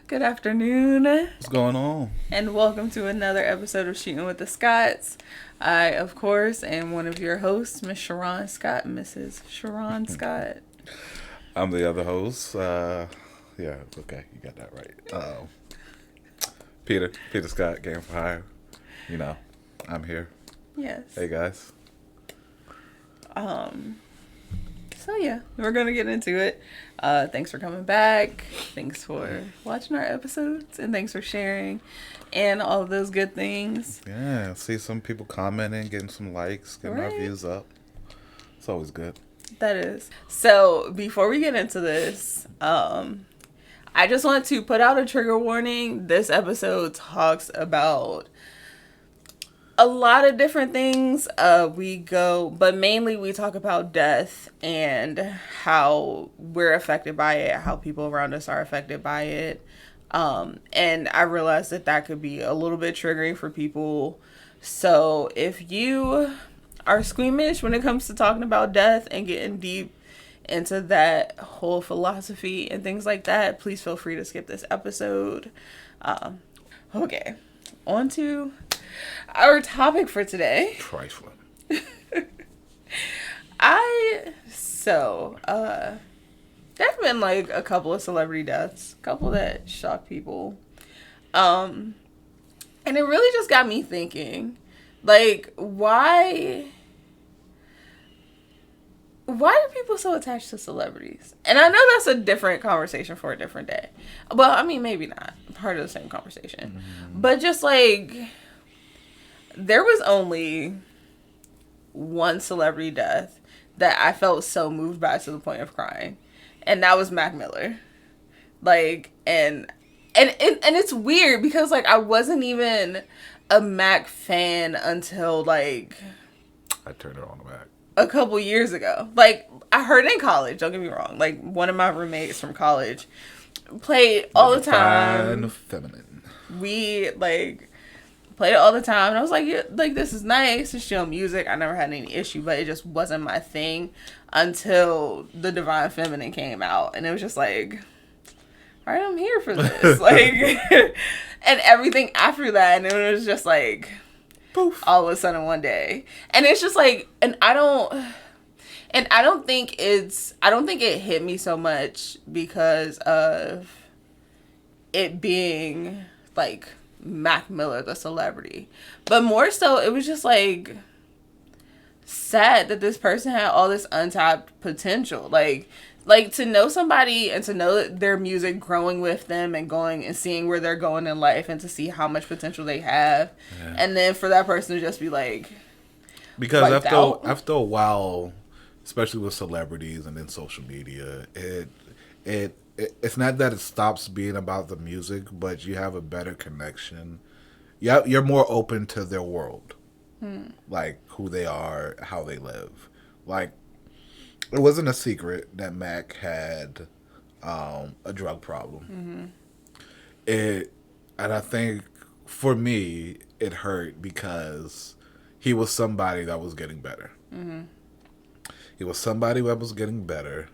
Good afternoon. What's going on? And welcome to another episode of Shootin with the Scotts. I, of course, am one of your hosts, Miss Cheron Scott, Mrs. Cheron Scott. I'm the other host. Yeah, okay, you got that right. Peter Scott, Game for Hire. You know, I'm here. Yes. Hey guys. So yeah, we're gonna get into it. Thanks for coming back. Thanks for watching our episodes, and thanks for sharing, and all of those good things. Yeah, see some people commenting, getting some likes, getting our Right. views up. It's always good. That is. So before we get into this, I just want to put out a trigger warning. This episode talks about a lot of different things. But mainly we talk about death and how we're affected by it, how people around us are affected by it. And I realized that could be a little bit triggering for people. So if you are squeamish when it comes to talking about death and getting deep into that whole philosophy and things like that, please feel free to skip this episode. Okay, on to our topic for today. Trifling. There's been like a couple of celebrity deaths, a couple that shocked people. And it really just got me thinking, like, why are people so attached to celebrities? And I know that's a different conversation for a different day. Well, I mean, maybe not part of the same conversation. Mm-hmm. But just like, there was only one celebrity death that I felt so moved by to the point of crying. And that was Mac Miller. Like, and it's weird because, like, I wasn't even a Mac fan until, like, I turned it on the Mac a couple years ago. Like, I heard it in college, don't get me wrong. Like, one of my roommates from college played all the time. Feminine. We, like, played it all the time. And I was like, yeah, like, this is nice. It's chill music. I never had any issue, but it just wasn't my thing until The Divine Feminine came out. And it was just like, all right, I'm here for this. Like, and everything after that. And it was just like, poof, all of a sudden one day. And it's just like, I don't think it hit me so much because of it being like Mac Miller, the celebrity, but more so it was just like sad that this person had all this untapped potential. Like to know somebody and to know that their music growing with them and going and seeing where they're going in life and to see how much potential they have. Yeah. And then for that person to just be like, because after a while, especially with celebrities and then social media, it's not that it stops being about the music, but you have a better connection. You're more open to their world, like who they are, how they live. Like, it wasn't a secret that Mac had a drug problem. Mm-hmm. And I think for me, it hurt because he was somebody that was getting better. Mm-hmm. He was somebody that was getting better.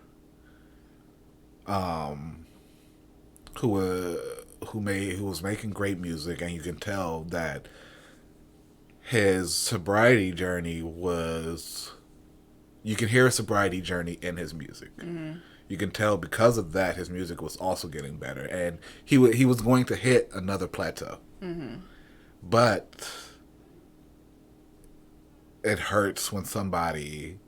Who was making great music, and you can tell that his sobriety journey was. You can hear a sobriety journey in his music. Mm-hmm. You can tell because of that his music was also getting better, and he was going to hit another plateau. Mm-hmm. But it hurts when somebody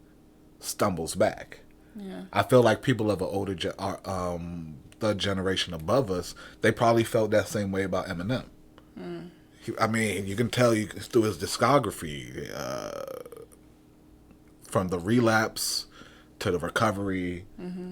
stumbles back. Yeah. I feel like people of an older the generation above us, they probably felt that same way about Eminem. Mm. I mean, you can tell through his discography, from the relapse to the recovery,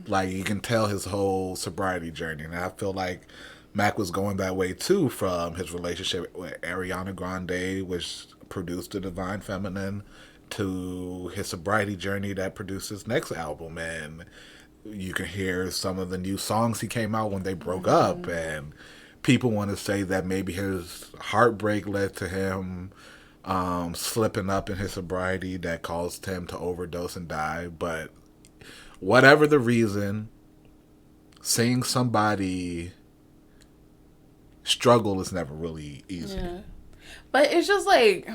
like you can tell his whole sobriety journey. And I feel like Mac was going that way too, from his relationship with Ariana Grande, which produced The Divine Feminine, to his sobriety journey that produced his next album. And you can hear some of the new songs he came out when they broke up, and people want to say that maybe his heartbreak led to him slipping up in his sobriety that caused him to overdose and die. But whatever the reason, seeing somebody struggle is never really easy. Yeah. But it's just like,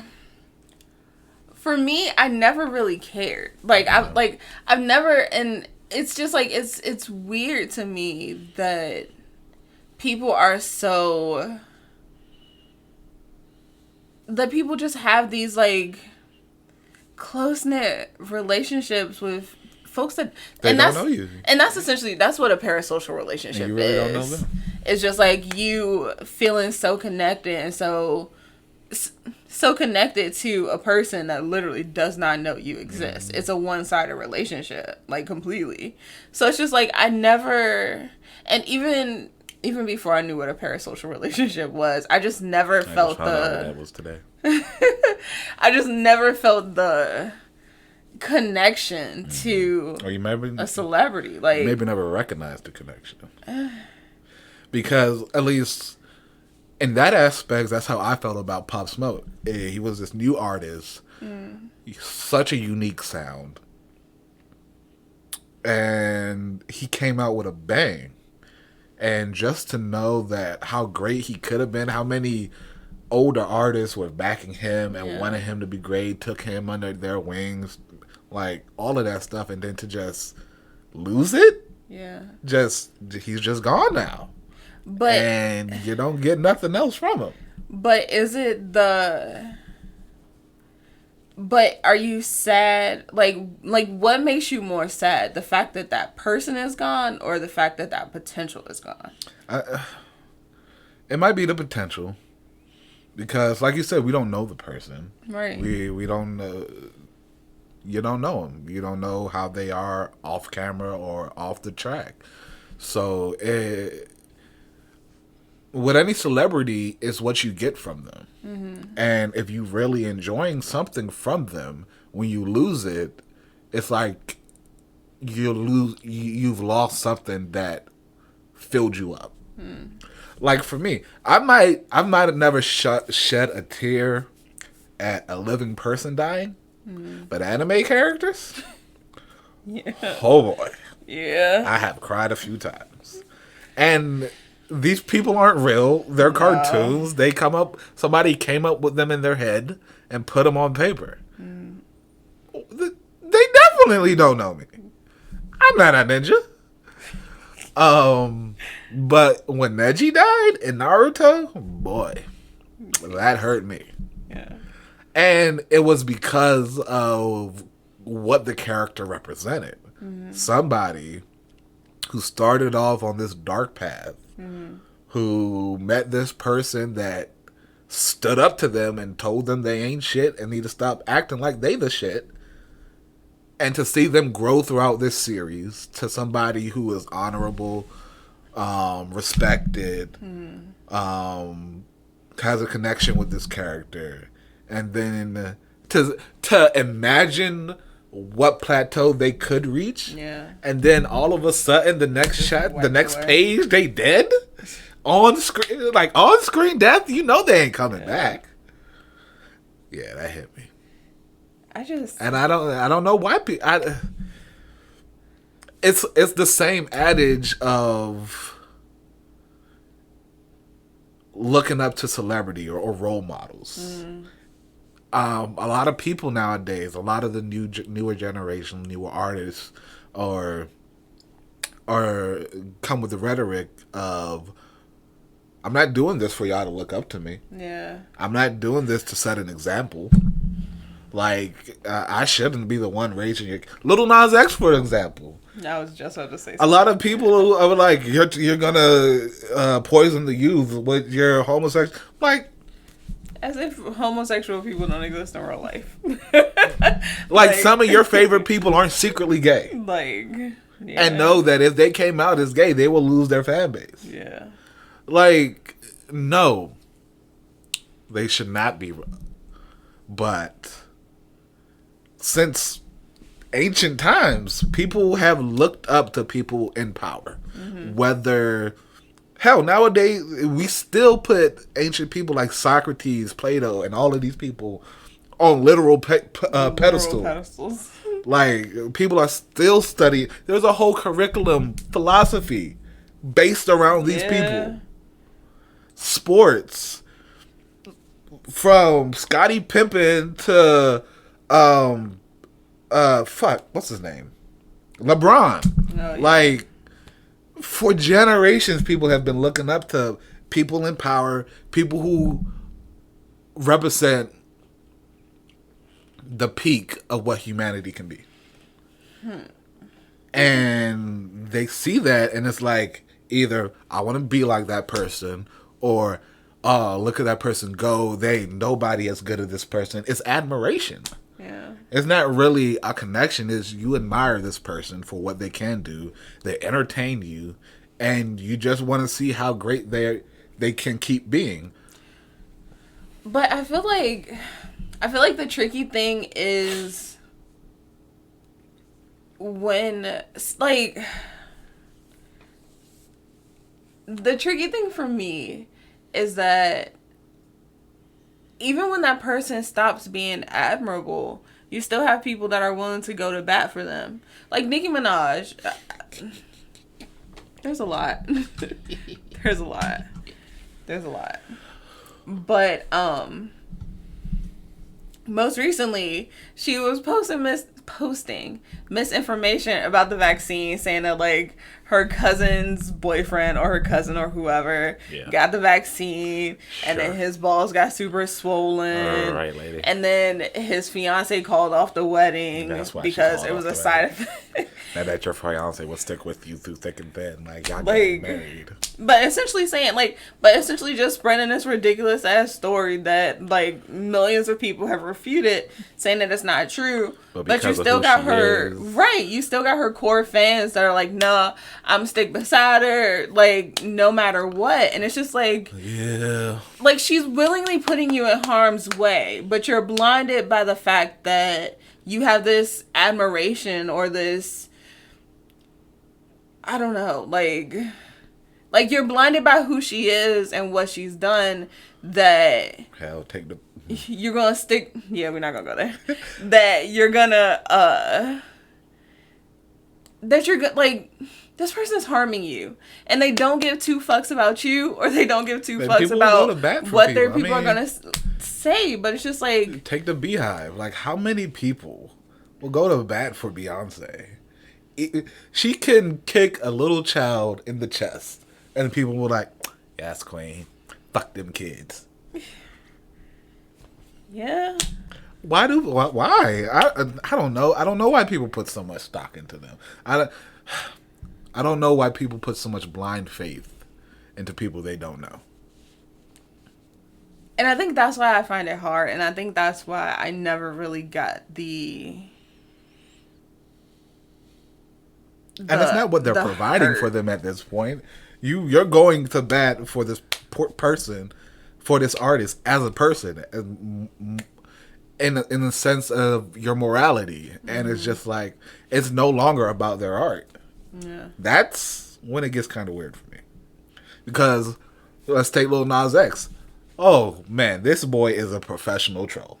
for me, I never really cared. Like, I've never, and it's just like, it's weird to me that people are so, that people just have these, like, close-knit relationships with folks that they don't know you. And that's essentially, that's what a parasocial relationship is. You really don't know them. It's just like you feeling so connected and so connected to a person that literally does not know you exist. It's a one-sided relationship, like, completely. So it's just like, I never, and even before I knew what a parasocial relationship was, I just never felt what that was today. I just never felt the connection to or you maybe a celebrity. Like, maybe never recognized the connection. Because at least in that aspect, that's how I felt about Pop Smoke. He was this new artist, such a unique sound, and he came out with a bang. And just to know that how great he could have been, how many older artists were backing him and wanted him to be great, took him under their wings, like all of that stuff, and then to just lose it, he's just gone now. And you don't get nothing else from him. But but are you sad? Like what makes you more sad? The fact that that person is gone, or the fact that that potential is gone? It might be the potential, because, like you said, we don't know the person. Right. We don't. You don't know them. You don't know how they are off camera or off the track. So with any celebrity, is what you get from them. And if you're really enjoying something from them, when you lose it, it's like you've lost something that filled you up. Like for me, I might have never shed a tear at a living person dying, but anime characters, oh boy, I have cried a few times. And these people aren't real. They're cartoons. They somebody came up with them in their head and put them on paper. They definitely don't know me. I'm not a ninja. But when Neji died in Naruto, boy, that hurt me. Yeah. And it was because of what the character represented. Somebody who started off on this dark path, who met this person that stood up to them and told them they ain't shit and need to stop acting like they the shit. And to see them grow throughout this series to somebody who is honorable, respected, has a connection with this character, and then to imagine what plateau they could reach, and then all of a sudden the next page they dead on screen, like on screen death. You know they ain't coming back. Yeah, that hit me. I don't know why people. It's the same adage of looking up to celebrity or role models. A lot of people nowadays, a lot of the newer generation, newer artists, or come with the rhetoric of, I'm not doing this for y'all to look up to me. Yeah. I'm not doing this to set an example. Like, I shouldn't be the one raising your... Lil Nas X, for example. I was just about to say something. A lot of people are like, you're gonna poison the youth with your homosexual... Like... As if homosexual people don't exist in real life. like, some of your favorite people aren't secretly gay. Like... Yeah. And know that if they came out as gay, they will lose their fan base. Yeah. Like, no. They should not be... But... Since ancient times, people have looked up to people in power. Whether, hell, nowadays we still put ancient people like Socrates, Plato, and all of these people on literal pedestals. Like, people are still studying. There's a whole curriculum, philosophy, based around these people. Sports. From Scottie Pippen to, what's his name? LeBron. Oh, yeah. Like, for generations, people have been looking up to people in power, people who represent the peak of what humanity can be. And they see that, and it's like, either I want to be like that person, or, oh, look at that person go. They ain't nobody as good as this person. It's admiration. Yeah. It's not really a connection. It's you admire this person for what they can do. They entertain you, and you just want to see how great they can keep being. But I feel like the tricky thing is when, like, the tricky thing for me is that even when that person stops being admirable, you still have people that are willing to go to bat for them. Like Nicki Minaj. There's a lot. There's a lot. But most recently, she was posting misinformation about the vaccine, saying that, like, her cousin's boyfriend or her cousin or whoever got the vaccine, and then his balls got super swollen. All right, lady. And then his fiance called off the wedding because it was a side effect. Now that your fiance will stick with you through thick and thin, like, y'all get married. But essentially just spreading this ridiculous ass story that, like, millions of people have refuted, saying that it's not true. But you still got her, you still got her core fans that are like, nah, I'm stick beside her, like, no matter what. And it's just like, yeah, like, she's willingly putting you in harm's way, but you're blinded by the fact that you have this admiration or this, I don't know, like you're blinded by who she is and what she's done, that hell, take the you're gonna stick. Yeah, we're not gonna go there. That you're gonna that you're like, this person's harming you, and they don't give two fucks about you, or they don't give two fucks about what their people are gonna say. But it's just like, take the Beehive. Like, how many people will go to bat for Beyonce? She can kick a little child in the chest, and people will like, yes, queen, fuck them kids. Yeah. Why? I don't know. I don't know why people put so much stock into them. I don't know why people put so much blind faith into people they don't know. And I think that's why I find it hard, and I think that's why I never really got the and it's not what they're providing hurt for them at this point. You're going to bat for this person, for this artist as a person, in the sense of your morality, and it's just like, it's no longer about their art. Yeah, that's when it gets kind of weird for me, because let's take Lil Nas X. Oh man, this boy is a professional troll.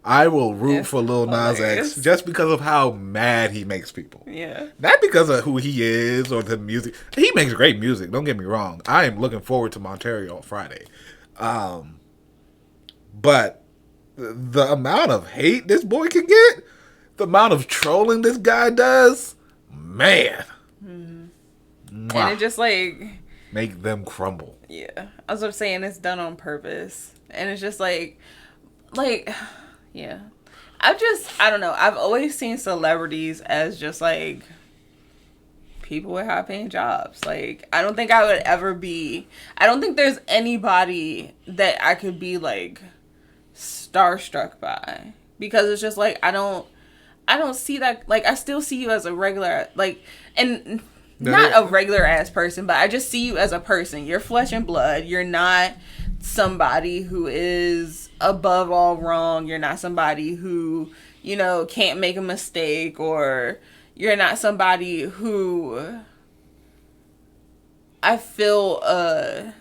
I will root for Lil Nas X just because of how mad he makes people. Yeah. Not because of who he is or the music. He makes great music, don't get me wrong. I am looking forward to Monterey on Friday. But the amount of hate this boy can get, the amount of trolling this guy does, man. Mm-hmm. And it just, like, make them crumble. Yeah. I was saying, it's done on purpose. And it's just like, yeah. I don't know. I've always seen celebrities as just, like, people with high paying jobs. Like, I don't think there's anybody that I could be, like, starstruck by. Because it's just like, I don't see that. Like, I still see you as a regular, like, and not a regular ass person, but I just see you as a person. You're flesh and blood. You're not somebody who is above all wrong. You're not somebody who, you know, can't make a mistake, or you're not somebody who I feel a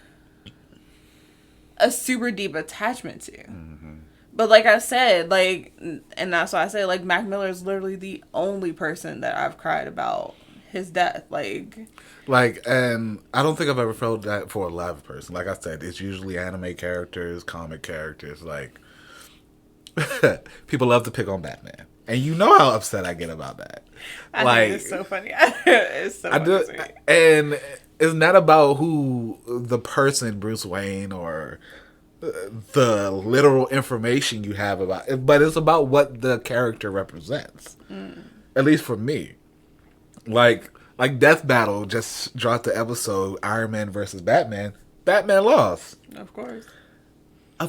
super deep attachment to. Mm-hmm. But like I said, like, and that's why I say, like, Mac Miller is literally the only person that I've cried about his death. Like, and I don't think I've ever felt that for a live person. Like I said, it's usually anime characters, comic characters. Like, people love to pick on Batman. And you know how upset I get about that. I think it's so funny. It's so funny to me. And it's not about who the person, Bruce Wayne, or the literal information you have about it, but it's about what the character represents. At least for me. Like Death Battle just dropped the episode Iron Man versus Batman. Batman lost. Of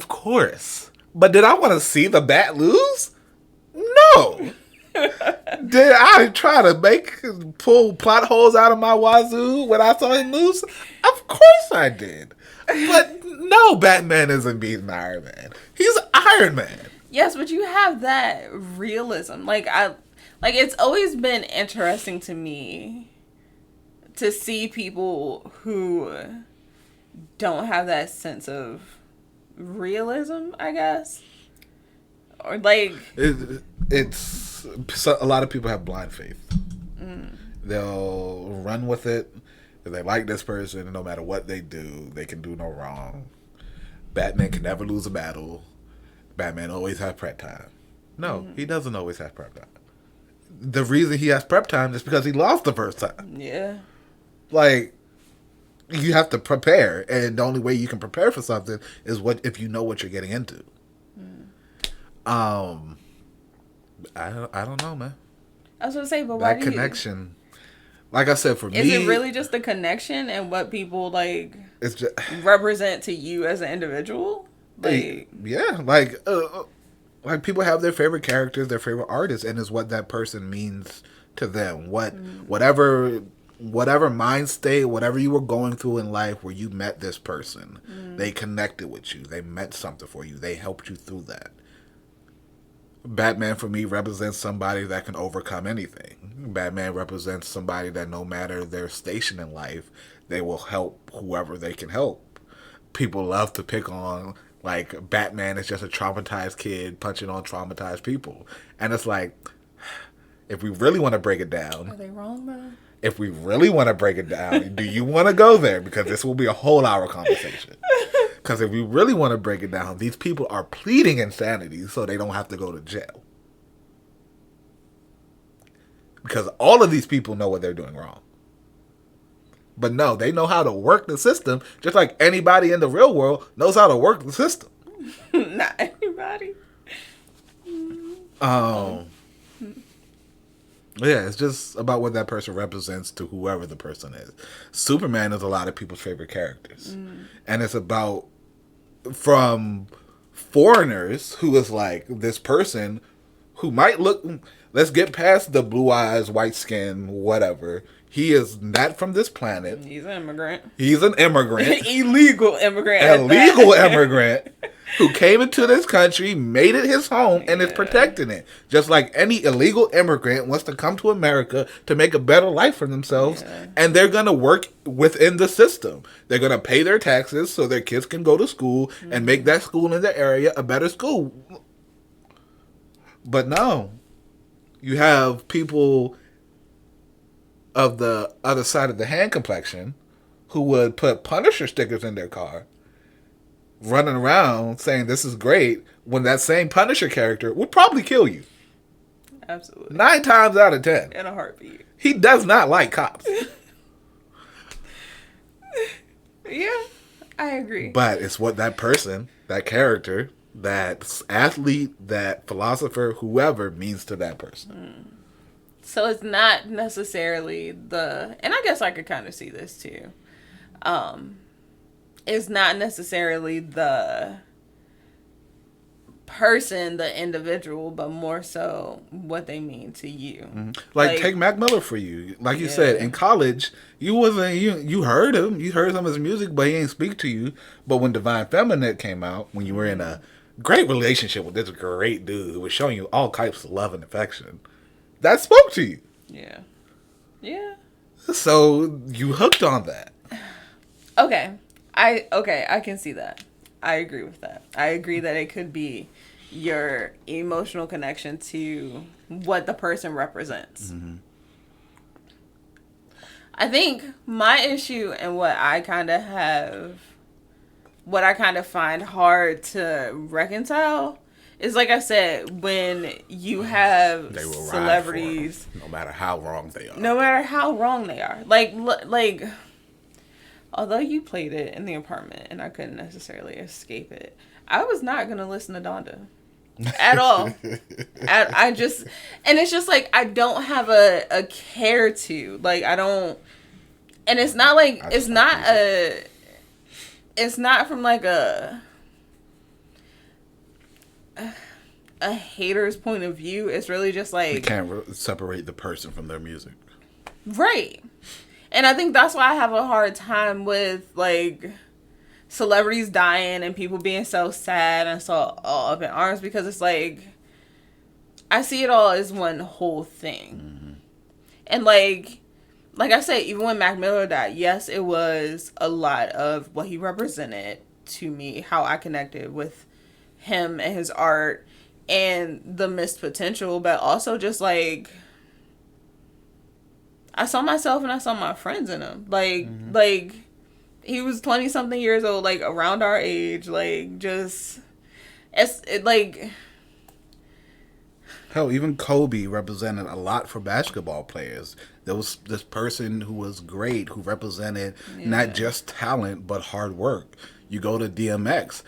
course. But did I want to see the Bat lose? No. Did I try to pull plot holes out of my wazoo when I saw him lose? Of course I did. But no, Batman isn't beating Iron Man. He's Iron Man. Yes, but you have that realism. Like it's always been interesting to me to see people who don't have that sense of realism, I guess. Or like it's a lot of people have blind faith. They'll run with it. If they like this person, no matter what they do, they can do no wrong. Batman can never lose a battle. Batman always has prep time. No, he doesn't always have prep time. The reason he has prep time is because he lost the first time. Yeah. Like, you have to prepare, and the only way you can prepare for something is if you know what you're getting into. I don't know, man. I was gonna say, but why that connection? Like I said, for me, is it really just the connection and what people like it's just, represent to you as an individual? Like, yeah, like people have their favorite characters, their favorite artists, and it's what that person means to them. Whatever mind state, whatever you were going through in life where you met this person, they connected with you. They meant something for you. They helped you through that. Batman, for me, represents somebody that can overcome anything. Batman represents somebody that no matter their station in life, they will help whoever they can help. People love to pick on, like, Batman is just a traumatized kid punching on traumatized people. And it's like, if we really want to break it down... Are they wrong, though? If we really want to break it down, do you want to go there? Because this will be a whole hour conversation. Because if we really want to break it down, these people are pleading insanity so they don't have to go to jail. Because all of these people know what they're doing wrong. But no, they know how to work the system, just like anybody in the real world knows how to work the system. Not anybody. Yeah, it's just about what that person represents to whoever the person is. Superman is a lot of people's favorite characters. And it's about, from foreigners, who is like this person who might look, let's get past the blue eyes, white skin, whatever. He is not from this planet. He's an immigrant. He's an immigrant. Illegal immigrant. Illegal immigrant who came into this country, made it his home, and is protecting it. Just like any illegal immigrant wants to come to America to make a better life for themselves, and they're going to work within the system. They're going to pay their taxes so their kids can go to school and make that school in their area a better school. But no, you have people of the other side of the hand complexion who would put Punisher stickers in their car, running around saying this is great, when that same Punisher character would probably kill you. Absolutely. 9 times out of 10. In a heartbeat. He does not like cops. Yeah, I agree. But it's what that person, that character, that athlete, that philosopher, whoever means to that person. So it's not necessarily and I guess I could kind of see this too. It's not necessarily the person, the individual, but more so what they mean to you. Like take Mac Miller for you. Like you said, in college, you heard him. You heard some of his music, but he ain't speak to you. But when Divine Feminine came out, when you were in a great relationship with this great dude who was showing you all types of love and affection, that spoke to you. Yeah. Yeah. So you hooked on that. Okay, I can see that. I agree with that. I agree that it could be your emotional connection to what the person represents. Mm-hmm. I think my issue and what I kind of find hard to reconcile is, like I said, when you have celebrities, no matter how wrong they are. Like, although you played it in the apartment and I couldn't necessarily escape it, I was not going to listen to Donda at all. And it's just like, I don't have a care to, like, I don't, and it's not like, it's not from like a hater's point of view. It's really just like, you can't separate the person from their music. Right. And I think that's why I have a hard time with, like, celebrities dying and people being so sad and so all up in arms, because it's like, I see it all as one whole thing. Mm-hmm. And like I said, even when Mac Miller died, yes, it was a lot of what he represented to me, how I connected with him and his art and the missed potential, but also just like, I saw myself and I saw my friends in him. Like, mm-hmm. like, he was 20-something years old, like, around our age, like, just, like... Hell, even Kobe represented a lot for basketball players. There was this person who was great, who represented not just talent, but hard work. You go to DMX.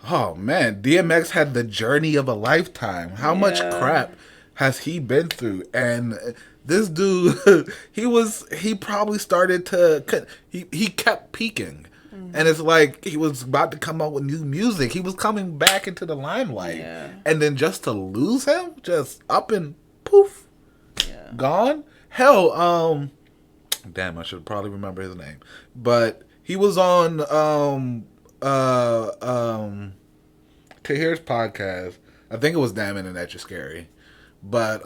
Oh, man, DMX had the journey of a lifetime. How much crap has he been through? And this dude, he probably started to, he kept peaking. Mm-hmm. And it's like he was about to come out with new music. He was coming back into the limelight. Yeah. And then just to lose him, just up and poof, gone. Hell, damn, I should probably remember his name. But he was on Tahir's podcast. I think it was Damn Internet You're Scary. But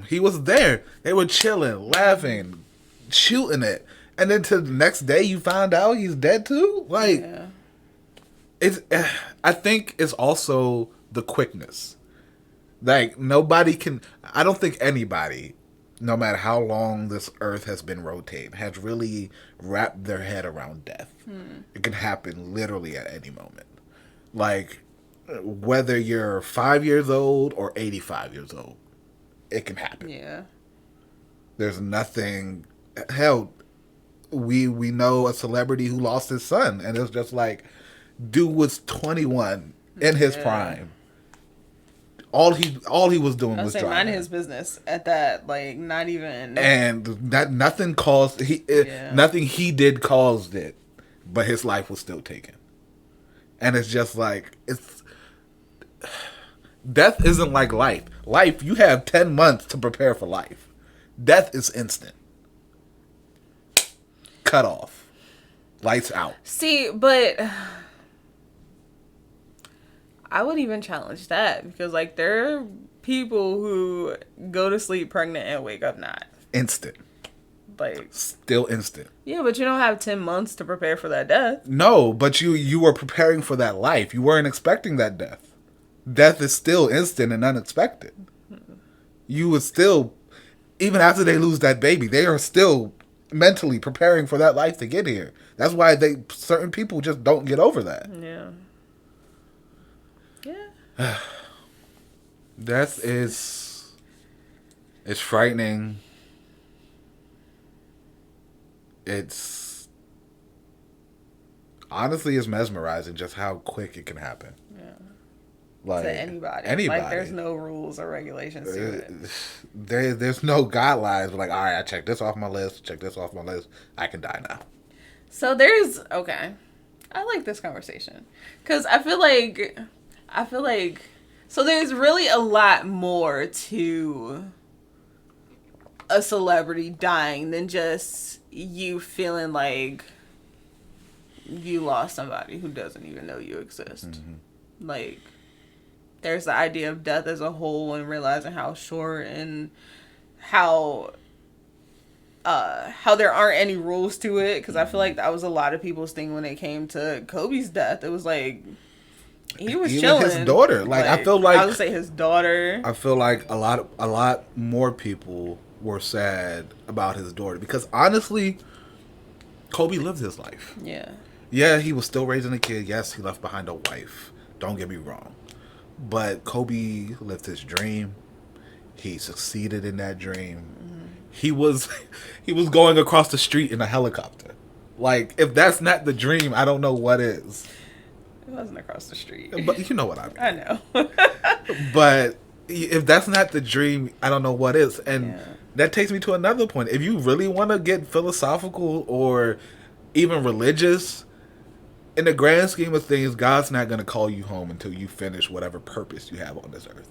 he was there. They were chilling, laughing, shooting it. And then to the next day you find out he's dead too? Like, it's. I think it's also the quickness. Like, nobody can... I don't think anybody, no matter how long this earth has been rotating, has really wrapped their head around death. It can happen literally at any moment. Like, whether you're 5 years old or 85 years old, it can happen. Yeah. There's nothing... Hell, we know a celebrity who lost his son, and it's just like, dude was 21 in his prime. All he was doing was driving. Minding his business at that, like, not even. And nothing he did caused it, but his life was still taken. And it's just like, death isn't like life. Life, you have 10 months to prepare for life. Death is instant. Cut off. Lights out. See, but I would even challenge that, because, like, there are people who go to sleep pregnant and wake up not. Instant. Like, still instant. Yeah, but you don't have 10 months to prepare for that death. No, but you were preparing for that life. You weren't expecting that death. Death is still instant and unexpected. You would still, even after they lose that baby, they are still mentally preparing for that life to get here. That's why certain people just don't get over that. Yeah. Death is frightening. It's honestly is mesmerizing just how quick it can happen. Yeah. Like, to anybody. Like, there's no rules or regulations to it. There's no guidelines. But like, all right, I check this off my list. Check this off my list. I can die now. So okay. I like this conversation because I feel like so there's really a lot more to a celebrity dying than just you feeling like you lost somebody who doesn't even know you exist. Mm-hmm. Like, there's the idea of death as a whole and realizing how short and how there aren't any rules to it. Because I feel like that was a lot of people's thing when it came to Kobe's death. It was like, He was even chilling. His daughter, like I feel like I would say his daughter. I feel like a lot more people were sad about his daughter because honestly, Kobe lived his life. Yeah. Yeah, he was still raising a kid. Yes, he left behind a wife. Don't get me wrong, but Kobe lived his dream. He succeeded in that dream. Mm-hmm. He was going across the street in a helicopter. Like, if that's not the dream, I don't know what is. It wasn't across the street. But you know what I mean. I know. But if that's not the dream, I don't know what is. And that takes me to another point. If you really want to get philosophical or even religious, in the grand scheme of things, God's not going to call you home until you finish whatever purpose you have on this earth.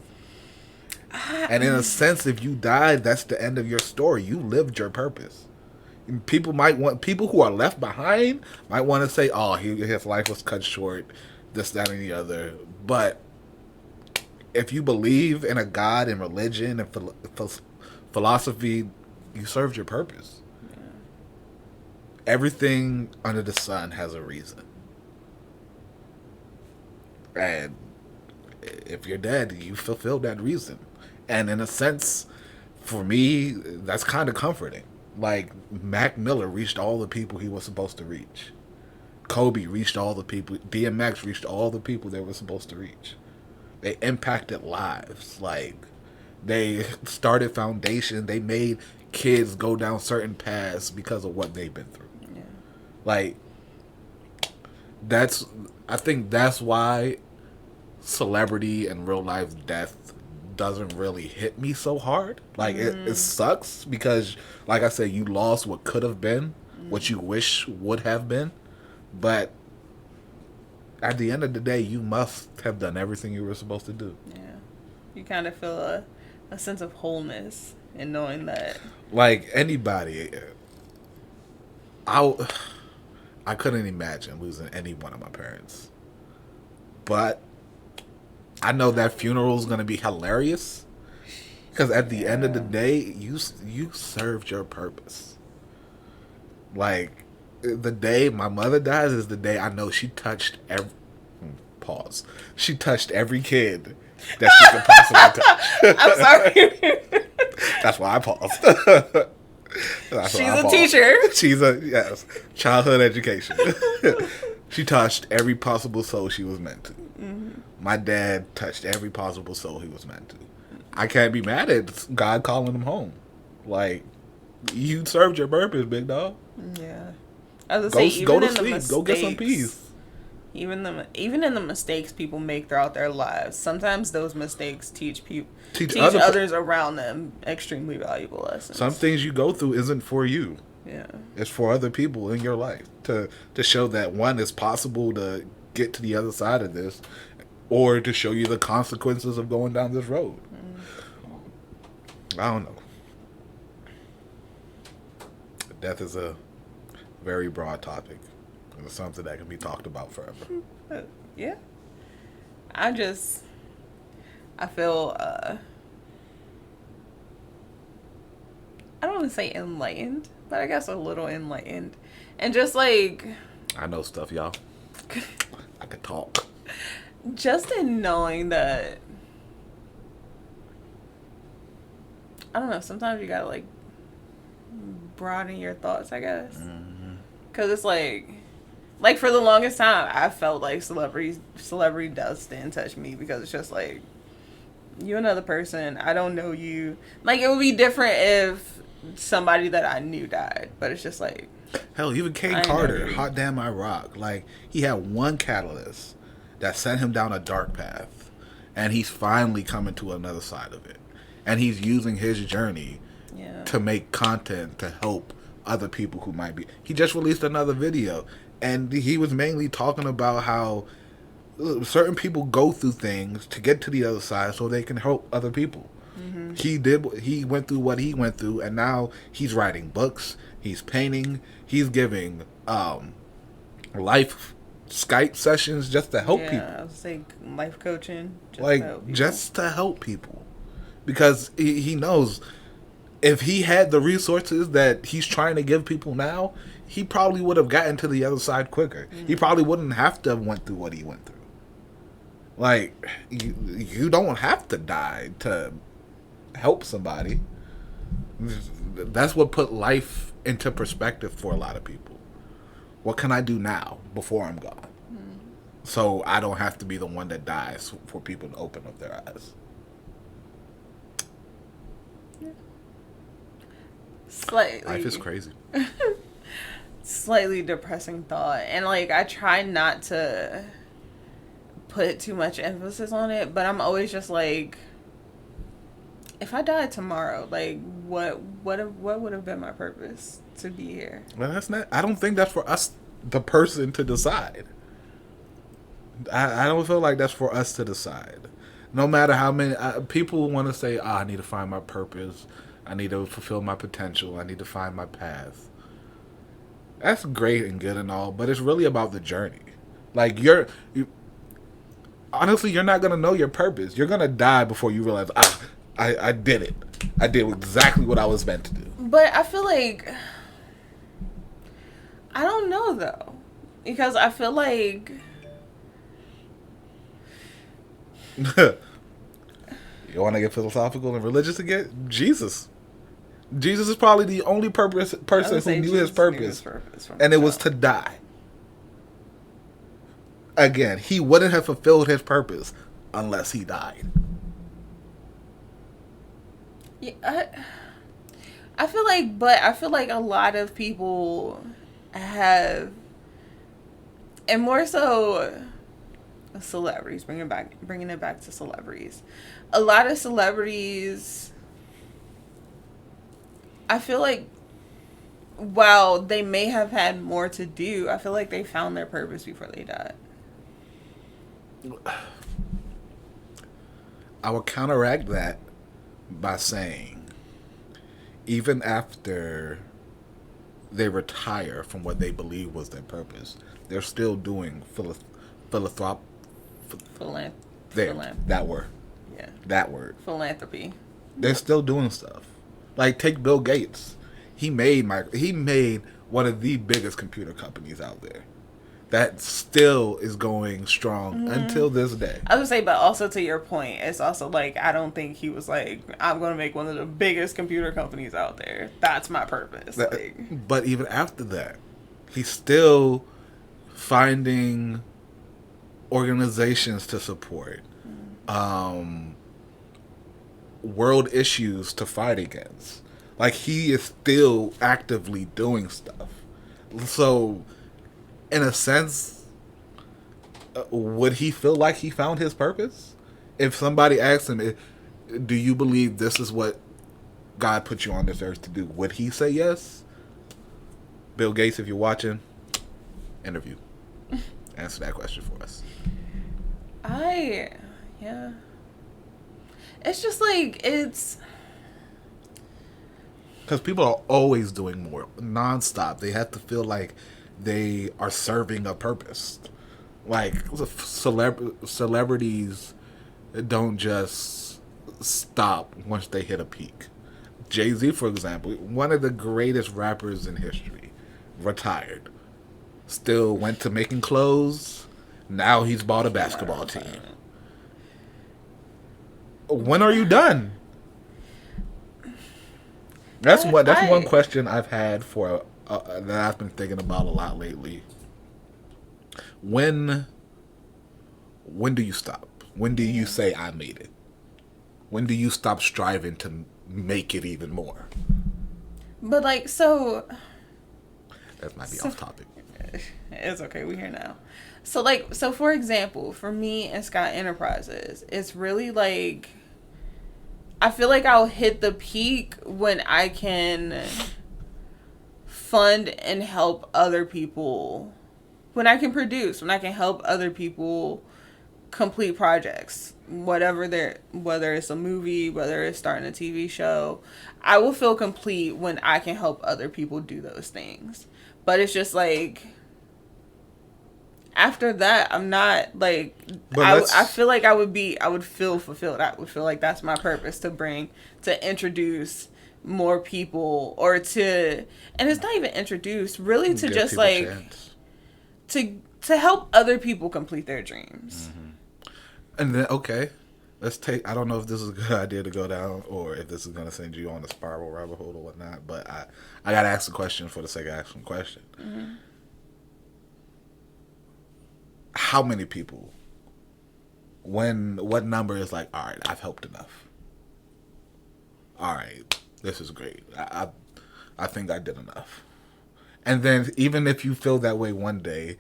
And in a sense, if you died, that's the end of your story. You lived your purpose. And people who are left behind might want to say, "Oh, his life was cut short, this, that, and the other." But if you believe in a God and religion and philosophy, you served your purpose. Yeah. Everything under the sun has a reason, and if you're dead, you fulfilled that reason. And in a sense, for me, that's kind of comforting. Like, Mac Miller reached all the people he was supposed to reach. Kobe reached all the people. DMX reached all the people they were supposed to reach. They impacted lives. Like, they started foundation. They made kids go down certain paths because of what they've been through. Yeah. Like, I think that's why celebrity and real life death doesn't really hit me so hard. Like, it sucks because, like I said, you lost what could have been, what you wish would have been. But at the end of the day, you must have done everything you were supposed to do. Yeah. You kind of feel a sense of wholeness in knowing that. Like, anybody, I couldn't imagine losing any one of my parents. But I know that funeral is going to be hilarious because at the end of the day, you served your purpose. Like, the day my mother dies is the day I know she touched She touched every kid that she could possibly touch. I'm sorry. That's why I paused. She's a teacher. She's childhood education. She touched every possible soul she was meant to. Mm-hmm. My dad touched every possible soul he was meant to. I can't be mad at God calling him home. Like, you served your purpose, big dog. Yeah. I was gonna say, even go to in sleep. Mistakes, go get some peace. Even in the mistakes people make throughout their lives, sometimes those mistakes teach others around them extremely valuable lessons. Some things you go through isn't for you. Yeah. It's for other people in your life to show that, one, it's possible to get to the other side of this, or to show you the consequences of going down this road. I don't know. Death is a very broad topic. It's something that can be talked about forever. Yeah. I feel, I don't want to say enlightened, but I guess a little enlightened. And just like... I know stuff, y'all. I can talk. Just in knowing that, I don't know, sometimes you gotta, like, broaden your thoughts, I guess. Because it's like, for the longest time, I felt like celebrity dust didn't touch me because it's just like, you another person, I don't know you. Like, it would be different if somebody that I knew died, but it's just like... Hell, even Kane Carter, Hot Damn I Rock. Like, he had one catalyst that sent him down a dark path, and he's finally coming to another side of it. And he's using his journey to make content to help other people who might be... He just released another video, and he was mainly talking about how certain people go through things to get to the other side so they can help other people. Mm-hmm. He went through what he went through, and now he's writing books, he's painting, he's giving life Skype sessions just to help people. I was saying life coaching. Just to help people. Because he knows if he had the resources that he's trying to give people now, he probably would have gotten to the other side quicker. Mm-hmm. He probably wouldn't have to have went through what he went through. Like, you don't have to die to help somebody. That's what put life into perspective for a lot of people. What can I do now before I'm gone? So I don't have to be the one that dies for people to open up their eyes. Slightly. Life is crazy. Slightly depressing thought. And, like, I try not to put too much emphasis on it, but I'm always just like, if I died tomorrow, like, what would have been my purpose to be here? Well, that's not. I don't think that's for us, the person, to decide. I don't feel like that's for us to decide. No matter how many people want to say, I need to find my purpose. I need to fulfill my potential. I need to find my path. That's great and good and all, but it's really about the journey. Like, honestly, you're not going to know your purpose. You're going to die before you realize, I did it. I did exactly what I was meant to do. But I feel like, I don't know, though. Because I feel like... You want to get philosophical and religious again? Jesus is probably the only person who knew his purpose, and it was to die. Again, he wouldn't have fulfilled his purpose unless he died. Yeah, I feel like a lot of people have, and more so celebrities, bringing it back to celebrities. A lot of celebrities, I feel like, while they may have had more to do, I feel like they found their purpose before they died. I would counteract that by saying, even after they retire from what they believe was their purpose, they're still doing that word. Yeah. That word. Philanthropy. They're still doing stuff. Like, take Bill Gates. He made one of the biggest computer companies out there. That still is going strong until this day. I would say, but also to your point, it's also like, I don't think he was like, I'm going to make one of the biggest computer companies out there. That's my purpose. But even after that, he's still finding organizations to support, world issues to fight against. Like, he is still actively doing stuff. So, in a sense, would he feel like he found his purpose? If somebody asked him, do you believe this is what God put you on this earth to do? Would he say yes? Bill Gates, if you're watching, interview. Answer that question for us. Yeah. It's just like, it's... Because people are always doing more, nonstop. They have to feel like they are serving a purpose. Like, celebrities don't just stop once they hit a peak. Jay-Z, for example, one of the greatest rappers in history, retired. Still went to making clothes. Now he's bought a basketball team. When are you done? That's one question I've had for that I've been thinking about a lot lately. When do you stop? When do you say I made it? When do you stop striving to make it even more? But like, so that might be off topic. It's okay, we're here now. So for example, for me and Scott Enterprises, it's really like, I feel like I'll hit the peak when I can fund and help other people, when I can produce, when I can help other people complete projects, whether it's a movie, whether it's starting a TV show. I will feel complete when I can help other people do those things. But it's just like, after that, I'm not like, I feel like I would feel fulfilled. I would feel like that's my purpose, to introduce more people, or and it's not even introduce, really, to just like, to help other people complete their dreams. And then, okay, let's take. I don't know if this is a good idea to go down, or if this is going to send you on a spiral rabbit hole or whatnot. But I got to ask the question for the sake of asking the question. Mm-hmm. How many people? What number is like? All right, I've helped enough. All right, this is great. I think I did enough. And then even if you feel that way one day,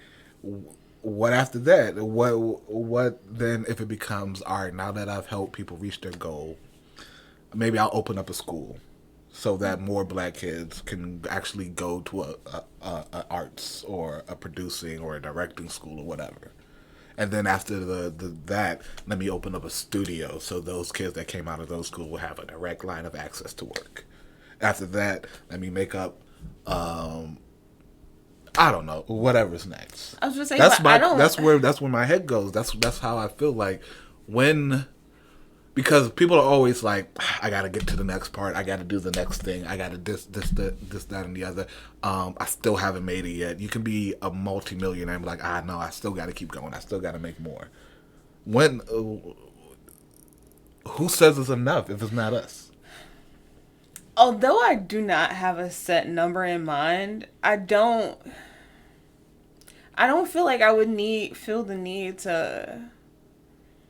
what after that? What then if it becomes all right? Now that I've helped people reach their goal, maybe I'll open up a school so that more black kids can actually go to a arts or a producing or a directing school or whatever. And then after that, let me open up a studio so those kids that came out of those schools will have a direct line of access to work. After that, let me make up, I don't know, whatever's next. I was just saying, that's where my head goes. That's how I feel like when, because people are always like, I got to get to the next part. I got to do the next thing. I got to this, that, and the other. I still haven't made it yet. You can be a multimillionaire and be like, no, I still got to keep going. I still got to make more. When, who says it's enough if it's not us? Although I do not have a set number in mind, I don't feel like I would feel the need to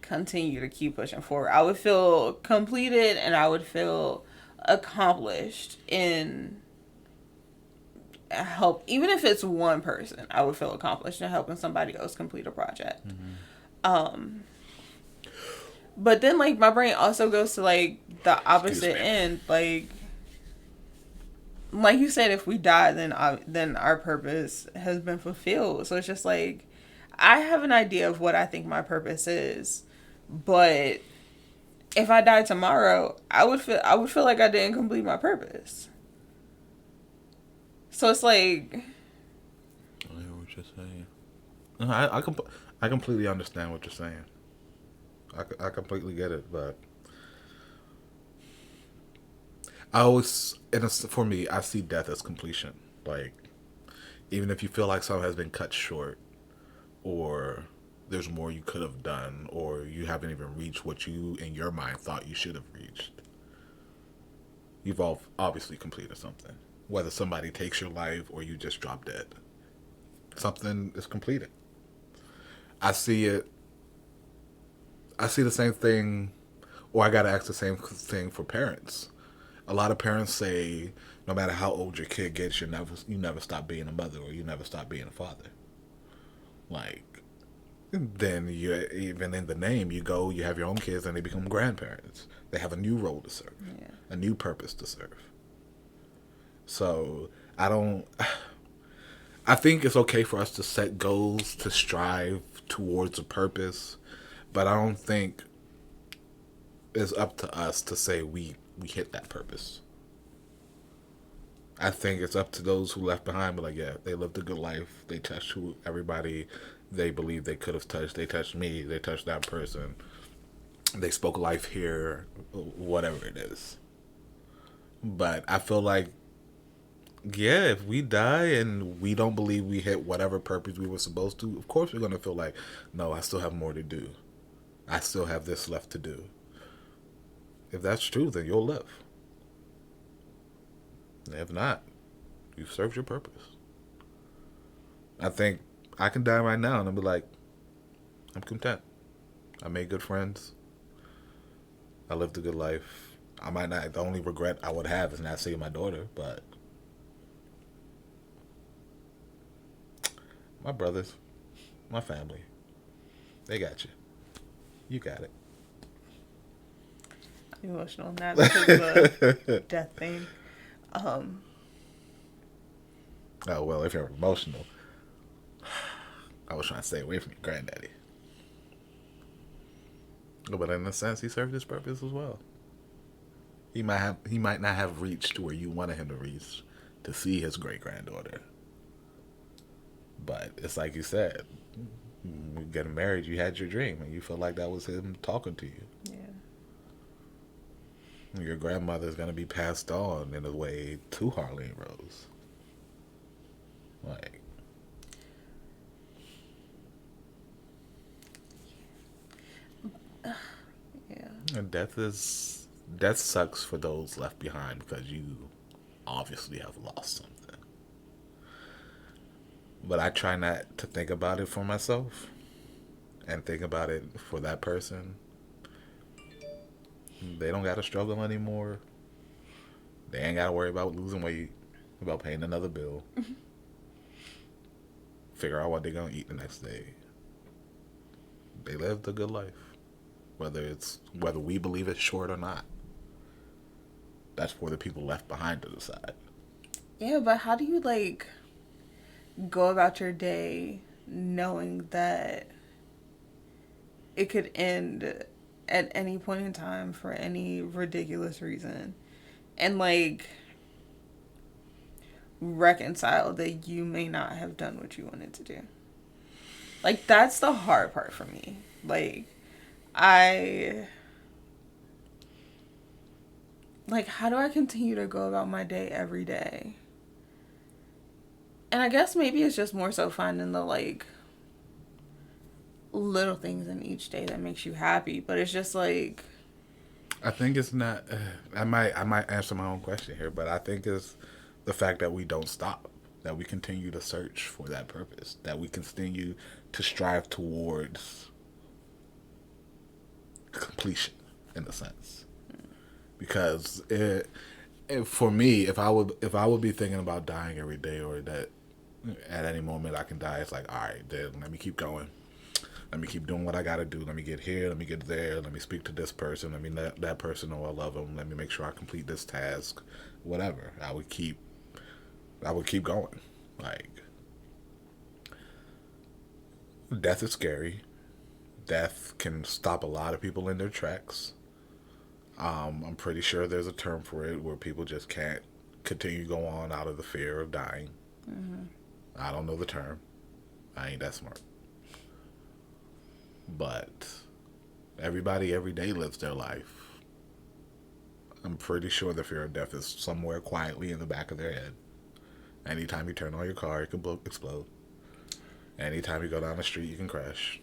continue to keep pushing forward. I would feel completed and I would feel accomplished in help. Even if it's one person, I would feel accomplished in helping somebody else complete a project. Mm-hmm. But then like my brain also goes to like the opposite end, like you said, if we die, then our purpose has been fulfilled. So it's just like, I have an idea of what I think my purpose is, but if I die tomorrow, I would feel like I didn't complete my purpose. So it's like, I hear what you're saying. I completely understand what you're saying. I completely get it, but for me, I see death as completion. Like, even if you feel like something has been cut short, or there's more you could have done, or you haven't even reached what you, in your mind, thought you should have reached, you've obviously completed something. Whether somebody takes your life or you just drop dead, something is completed. I see the same thing, or I gotta ask the same thing for parents. A lot of parents say, no matter how old your kid gets, you never stop being a mother, or you never stop being a father. Like, then even in the name, you have your own kids, and they become grandparents. They have a new role to serve, a new purpose to serve. So I think it's okay for us to set goals, to strive towards a purpose, but I don't think it's up to us to say we hit that purpose. I think it's up to those who left behind, but like, yeah, they lived a good life. They touched everybody they believed they could have touched. They touched me. They touched that person. They spoke life here, whatever it is. But I feel like, yeah, if we die and we don't believe we hit whatever purpose we were supposed to, of course we're going to feel like, no, I still have more to do. I still have this left to do. If that's true, then you'll live. If not, you've served your purpose. I think I can die right now and I'll be like, I'm content. I made good friends. I lived a good life. I might not, the only regret I would have is not seeing my daughter, but my brothers, my family, they got you. You got it. I'm emotional now because of the death thing. Oh, well, if you're emotional, I was trying to stay away from your granddaddy. But in a sense, he served his purpose as well. He might not have reached where you wanted him to reach to see his great-granddaughter. But it's like you said, getting married, you had your dream, and you felt like that was him talking to you. Yeah. Your grandmother's going to be passed on in a way to Harleen Rose. Like, And death sucks for those left behind because you obviously have lost something. But I try not to think about it for myself and think about it for that person. They don't got to struggle anymore. They ain't got to worry about losing weight, about paying another bill. Figure out what they're going to eat the next day. They lived a good life. Whether we believe it's short or not. That's for the people left behind to decide. Yeah, but how do you, like, go about your day knowing that it could end at any point in time for any ridiculous reason, and, like, reconcile that you may not have done what you wanted to do? Like, that's the hard part for me. Like, how do I continue to go about my day every day? And I guess maybe it's just more so finding the, like, little things in each day that makes you happy. But it's just like, I think it's not. I might answer my own question here, but I think it's the fact that we don't stop, that we continue to search for that purpose, that we continue to strive towards completion, in a sense. Because for me, if I would be thinking about dying every day, or that at any moment I can die, it's like, all right, then let me keep going. Let me keep doing what I got to do. Let me get here. Let me get there. Let me speak to this person. Let me let that person know I love them. Let me make sure I complete this task. Whatever. I would keep going. Like, death is scary. Death can stop a lot of people in their tracks. I'm pretty sure there's a term for it where people just can't continue to go on out of the fear of dying. Mm-hmm. I don't know the term. I ain't that smart. But everybody every day lives their life. I'm pretty sure the fear of death is somewhere quietly in the back of their head. Anytime you turn on your car, it can explode. Anytime you go down the street, you can crash.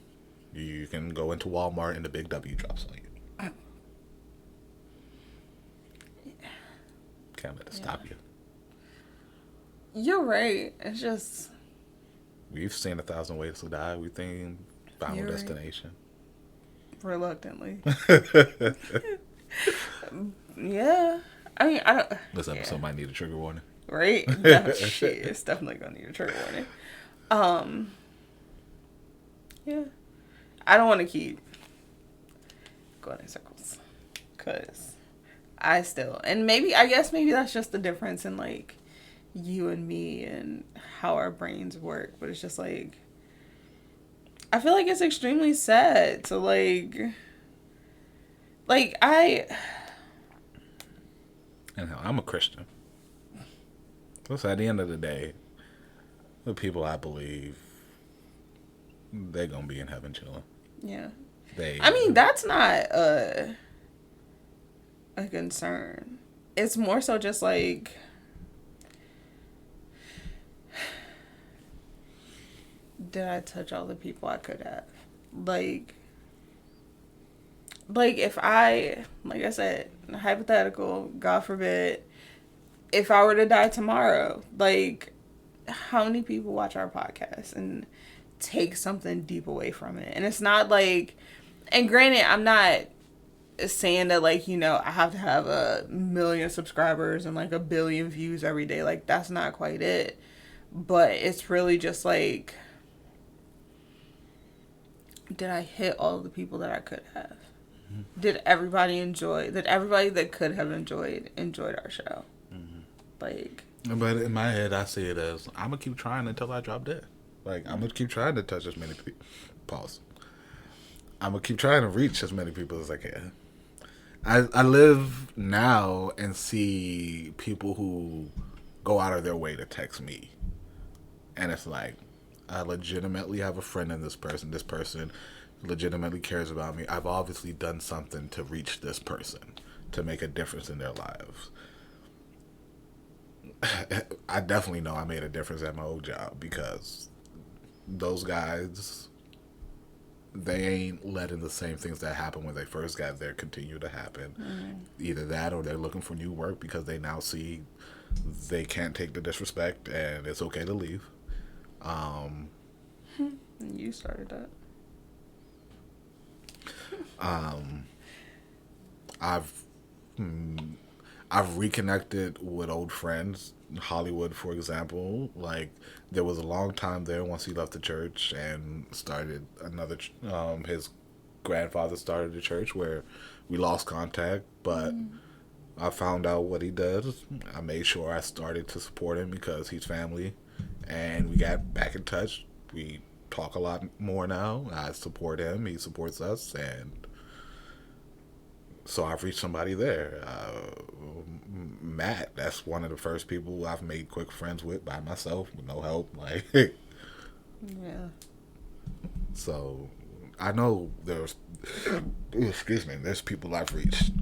You can go into Walmart and the big W drops on you. Can't let it stop you. You're right. It's just... We've seen 1,000 Ways to Die. We've seen Final Destination. Right. Reluctantly. Yeah. I mean, I don't... This episode might need a trigger warning. Right? Shit, it's definitely going to need a trigger warning. Yeah. I don't want to keep going in circles. Because and I guess maybe that's just the difference in, like, you and me and how our brains work. But it's just, like, I feel like it's extremely sad to, and I'm a Christian. So at the end of the day, the people I believe, they're going to be in heaven chilling. Yeah. I mean, that's not a concern. It's more so just, like, did I touch all the people I could have? Like if like I said, hypothetical, God forbid, if I were to die tomorrow, like, how many people watch our podcast and take something deep away from it? And it's not like, and granted, I'm not saying that, like, you know, I have to have 1 million subscribers and, like, 1 billion views every day. Like, that's not quite it. But it's really just, like, did I hit all of the people that I could have? Mm-hmm. Did everybody that could have enjoyed our show? Mm-hmm. Like, but in my head, I see it as, I'm going to keep trying until I drop dead. Like, I'm going to keep trying to touch as many people. Pause. I'm going to keep trying to reach as many people as I can. I live now and see people who go out of their way to text me. And it's like, I legitimately have a friend in this person. This person legitimately cares about me. I've obviously done something to reach this person, to make a difference in their lives. I definitely know I made a difference at my old job because those guys they ain't letting the same things that happened when they first got there continue to happen. Either that or they're looking for new work because they now see they can't take the disrespect and it's okay to leave. You started that. I've I've reconnected with old friends. Hollywood, for example, like there was a long time there once he left the church and started another. His grandfather started a church where we lost contact, but I found out what he does. I made sure I started to support him because he's family, and we got back in touch. We talk a lot more now. I support him. He supports us, and so I've reached somebody there. Matt, that's one of the first people I've made quick friends with by myself with no help. Like, yeah. So I know there's, excuse me, there's people I've reached.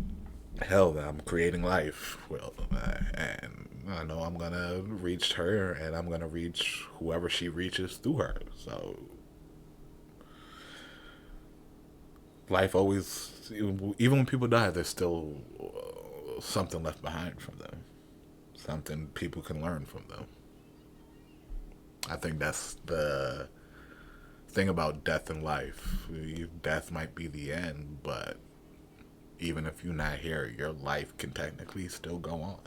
Hell, that I'm creating life. Well, and I know I'm gonna reach her, and I'm gonna reach whoever she reaches through her. So life always, even when people die, there's still something left behind from them. Something people can learn from them. I think that's the thing about death and life. Death might be the end, but even if you're not here, your life can technically still go on.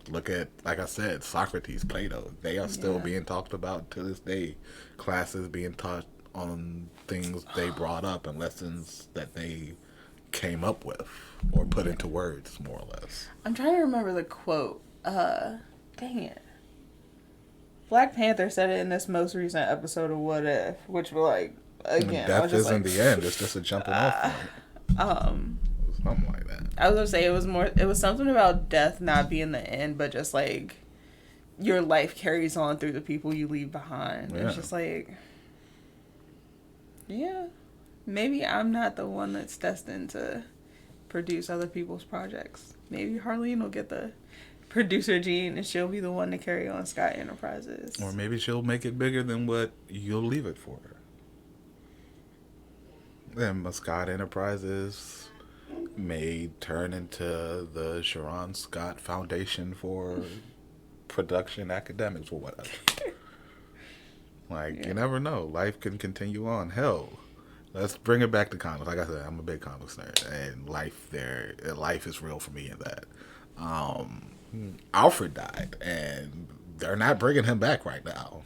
Look at, like I said, Socrates, Plato. They are still being talked about to this day. Classes being taught on things they brought up and lessons that they came up with or put into words, more or less. I'm trying to remember the quote. Dang it. Black Panther said it in this most recent episode of What If, which were like, again, death isn't the end. It's just a jumping off point. Something like that. I was gonna say it was something about death not being the end, but just like your life carries on through the people you leave behind. Yeah. It's just like, yeah, maybe I'm not the one that's destined to produce other people's projects. Maybe Harleen will get the producer gene and she'll be the one to carry on Sky Enterprises. Or maybe she'll make it bigger than what you'll leave it for her. Then Scott Enterprises may turn into the Sharon Scott Foundation for Production Academics or whatever. You never know. Life can continue on. Hell, let's bring it back to comics. Like I said, I'm a big comics nerd, and life is real for me in that. Alfred died, and they're not bringing him back right now,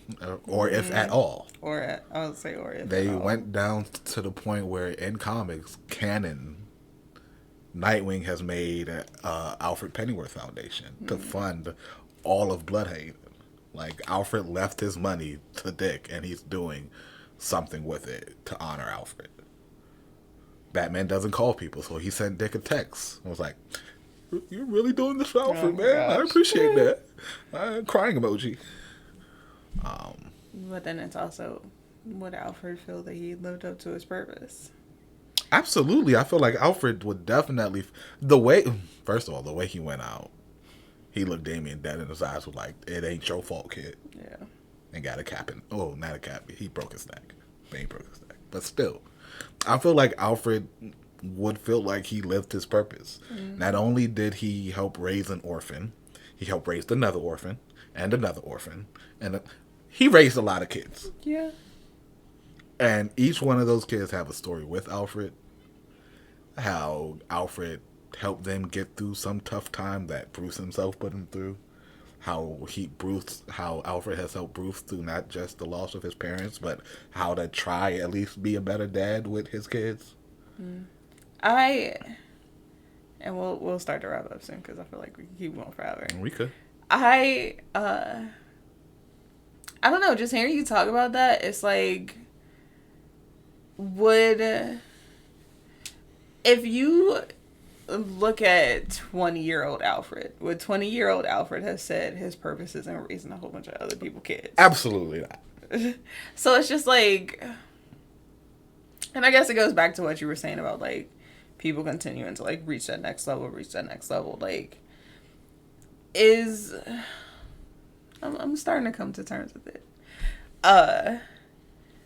or if at all. I would say, or if they went down to the point where in comics canon, Nightwing has made Alfred Pennyworth Foundation to fund all of Bloodhaven. Like, Alfred left his money to Dick, and he's doing something with it to honor Alfred. Batman doesn't call people, so he sent Dick a text. I was like, "You're really doing this for Alfred, man. Gosh. I appreciate that." Crying emoji. But then it's also, would Alfred feel that he lived up to his purpose? Absolutely. I feel like Alfred would definitely, first of all, the way he went out, he looked Damien dead in his eyes with like, "It ain't your fault, kid." Yeah. And got a cap in. Oh, not a cap. He broke his neck. He broke his neck. But still, I feel like Alfred would feel like he lived his purpose. Not only did he help raise an orphan, he helped raise another orphan and another orphan. And he raised a lot of kids. Yeah. And each one of those kids have a story with Alfred. How Alfred helped them get through some tough time that Bruce himself put him through. How Alfred has helped Bruce through not just the loss of his parents, but how to try at least be a better dad with his kids. And we'll start to wrap up soon because I feel like we can keep going forever. We could. I don't know. Just hearing you talk about that, it's like, if you look at 20-year-old Alfred, would 20-year-old Alfred have said his purpose isn't raising a whole bunch of other people's kids? Absolutely not. So it's just like, and I guess it goes back to what you were saying about like people continuing to like reach that next level. Like, I'm starting to come to terms with it.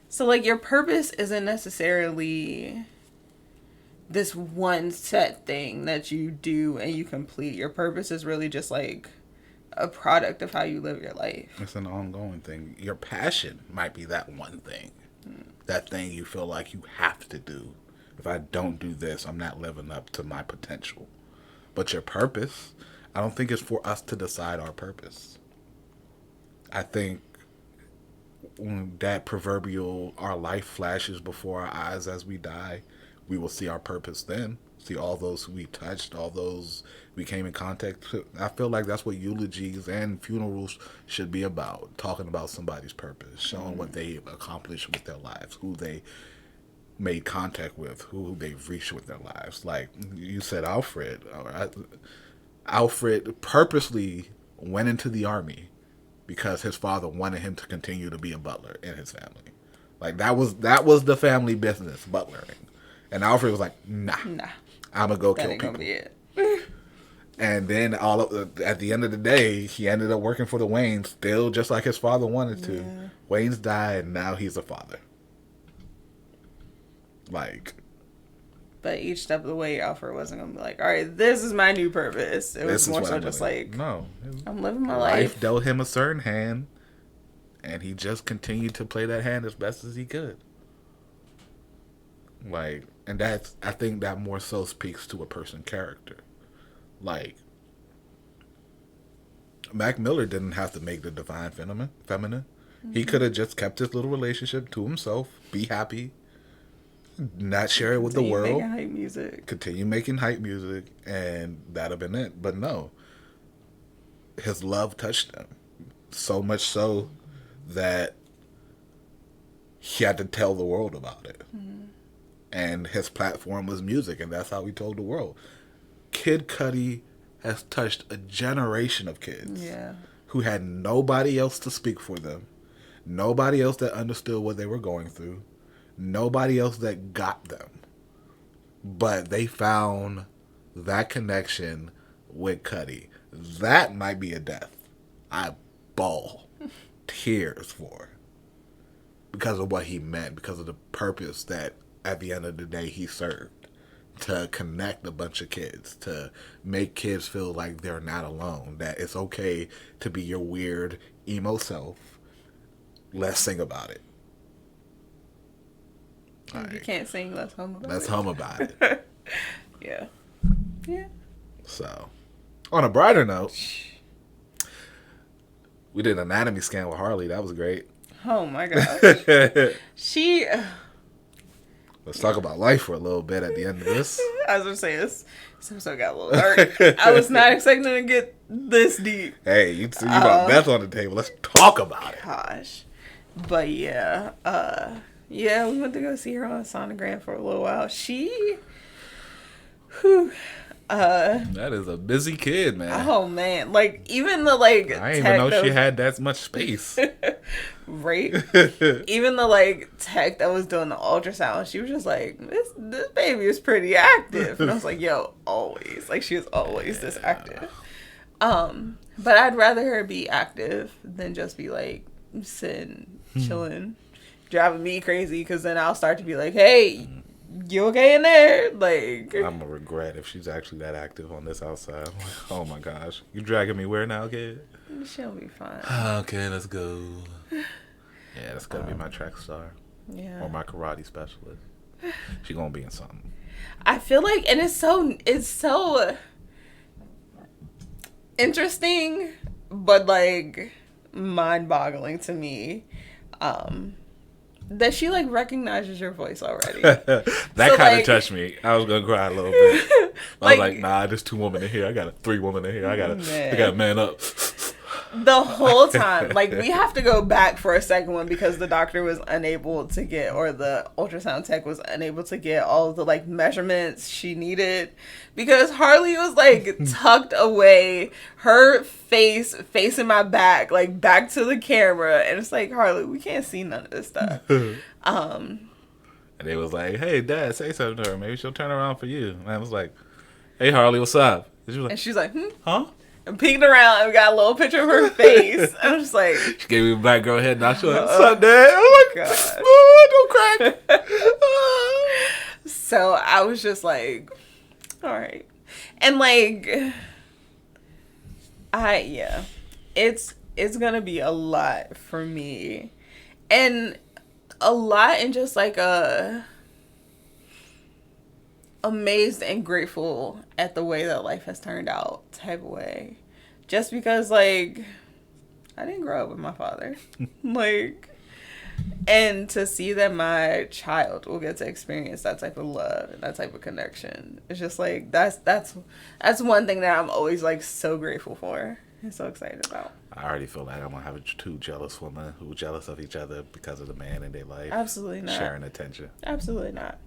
So, like, your purpose isn't necessarily this one set thing that you do and you complete. Your purpose is really just, like, a product of how you live your life. It's an ongoing thing. Your passion might be that one thing. That thing you feel like you have to do. If I don't do this, I'm not living up to my potential. But your purpose, I don't think it's for us to decide our purpose. I think when that proverbial our life flashes before our eyes as we die, we will see our purpose then. See all those who we touched, all those we came in contact with. I feel like that's what eulogies and funerals should be about. Talking about somebody's purpose, showing what they accomplished with their lives, who they made contact with, who they've reached with their lives. Like you said, Alfred. Alfred purposely went into the army because his father wanted him to continue to be a butler in his family. Like that was the family business, butlering. And Alfred was like, nah. I'm gonna go kill people. Gonna be it. And then at the end of the day, he ended up working for the Waynes, still just like his father wanted to. Yeah. Waynes died, and now he's a father. Like, but each step of the way, Alfred wasn't gonna be like, all right, this is my new purpose. It was more so just like, no, I'm living my life. Life dealt him a certain hand, and he just continued to play that hand as best as he could. Like, and I think that more so speaks to a person's character. Like, Mac Miller didn't have to make the divine feminine. Mm-hmm. He could have just kept his little relationship to himself, be happy, not share it with the world. Continue making hype music, and that'd have been it. But no, his love touched him so much so that he had to tell the world about it. Mm-hmm. And his platform was music, and that's how he told the world. Kid Cudi has touched a generation of kids who had nobody else to speak for them, nobody else that understood what they were going through, nobody else that got them. But they found that connection with Cudi. That might be a death I bawl tears for, because of what he meant, because of the purpose that at the end of the day he served. To connect a bunch of kids, to make kids feel like they're not alone, that it's okay to be your weird emo self. Let's sing about it. If you can't sing, let's hum about it. Let's hum about it. Yeah. So, on a brighter note, we did an anatomy scan with Harley. That was great. Oh my gosh. Let's talk about life for a little bit at the end of this. I was going to say, this episode got a little dark. I was not expecting to get this deep. Hey, you got meth on the table. Let's talk about it. Gosh. But yeah. We went to go see her on Sonogram for a little while. That is a busy kid, man. Oh, man. Like, even the, like... I didn't even know she had that much space. Right? Even the, tech that was doing the ultrasound, she was just like, this baby is pretty active. And I was like, yo, always. Like, she was always this active. But I'd rather her be active than just be, sitting, chilling, driving me crazy, because then I'll start to be like, hey... You okay in there? I'm gonna regret if she's actually that active on this outside. Oh my gosh. You dragging me where now, kid? She'll be fine. Okay, let's go. Yeah, that's gonna be my track star. Yeah. Or my karate specialist. She gonna be in something. I feel like, and it's so interesting, but mind-boggling to me. That she recognizes your voice already. That kind of touched me. I was gonna cry a little bit. I was like, nah, there's 2 women in here. I got 3 women in here. I gotta man up. The whole time, we have to go back for a second one because the doctor was unable to get, or the ultrasound tech was unable to get all of the measurements she needed, because Harley was tucked away, her face facing my back, back to the camera, and it's Harley, we can't see none of this stuff. And they was like, hey, Dad, say something to her. Maybe she'll turn around for you. And I was like, hey, Harley, what's up? And she's like, huh? And peeked around and we got a little picture of her face. I was just like... She gave me a black girl head nod. She was like, what's up, Dad? Oh, my God. fuck? So I was just like, all right. And like, it's gonna be a lot for me. And a lot in just like a amazed and grateful at the way that life has turned out type of way. Just because like I didn't grow up with my father. Like, and to see that my child will get to experience that type of love and that type of connection. It's just like that's one thing that I'm always like so grateful for and so excited about. I already feel like I'm gonna have two jealous women who are jealous of each other because of the man in their life. Absolutely not. Sharing attention. Absolutely not.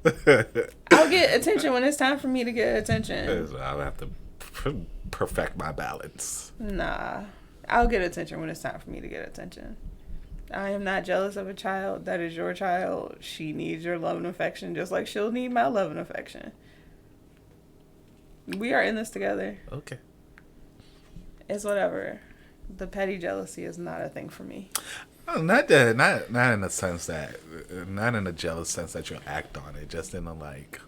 I'll get attention when it's time for me to get attention. I'll have to perfect my balance. Nah. I'll get attention when it's time for me to get attention. I am not jealous of a child. That is your child. She needs your love and affection just like she'll need my love and affection. We are in this together. Okay. It's whatever. The petty jealousy is not a thing for me. Oh, not that, not in the sense that, not in a jealous sense that you'll act on it. Just in a like,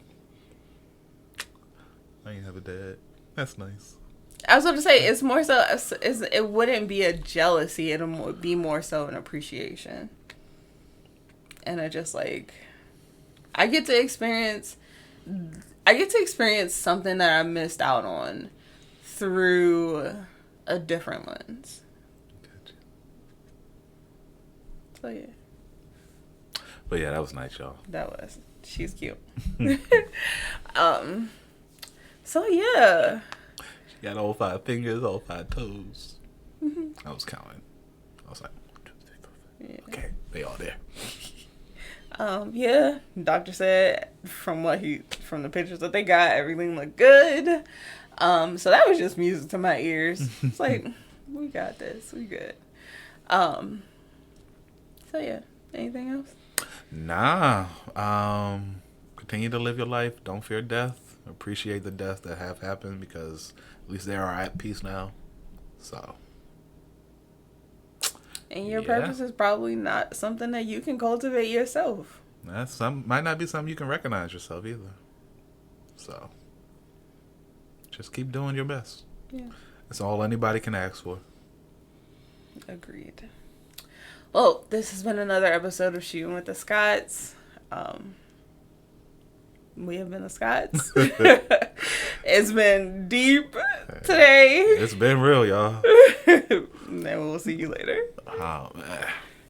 I ain't have a dad. That's nice. I was going to say, it's more so, it wouldn't be a jealousy. It'll be more so an appreciation. And I just like, I get to experience something that I missed out on through a different lens. Gotcha. So yeah. But yeah, that was nice, y'all. That was. She's cute. So yeah. She got all 5 fingers, all 5 toes. Mm-hmm. I was counting. I was like, 1, 2, 3, 4, 5. Yeah. Okay, they all there. Yeah. Doctor said from the pictures that they got, everything looked good. So that was just music to my ears. It's like, we got this. We good. So yeah. Anything else? Nah. Continue to live your life. Don't fear death. Appreciate the deaths that have happened because at least they are at peace now. So. And your purpose is probably not something that you can cultivate yourself. Might not be something you can recognize yourself either. So. Just keep doing your best. Yeah. That's all anybody can ask for. Agreed. Well, this has been another episode of Shootin with the Scotts. We have been the Scotts. It's been deep today. It's been real, y'all. And we'll see you later. Oh, man.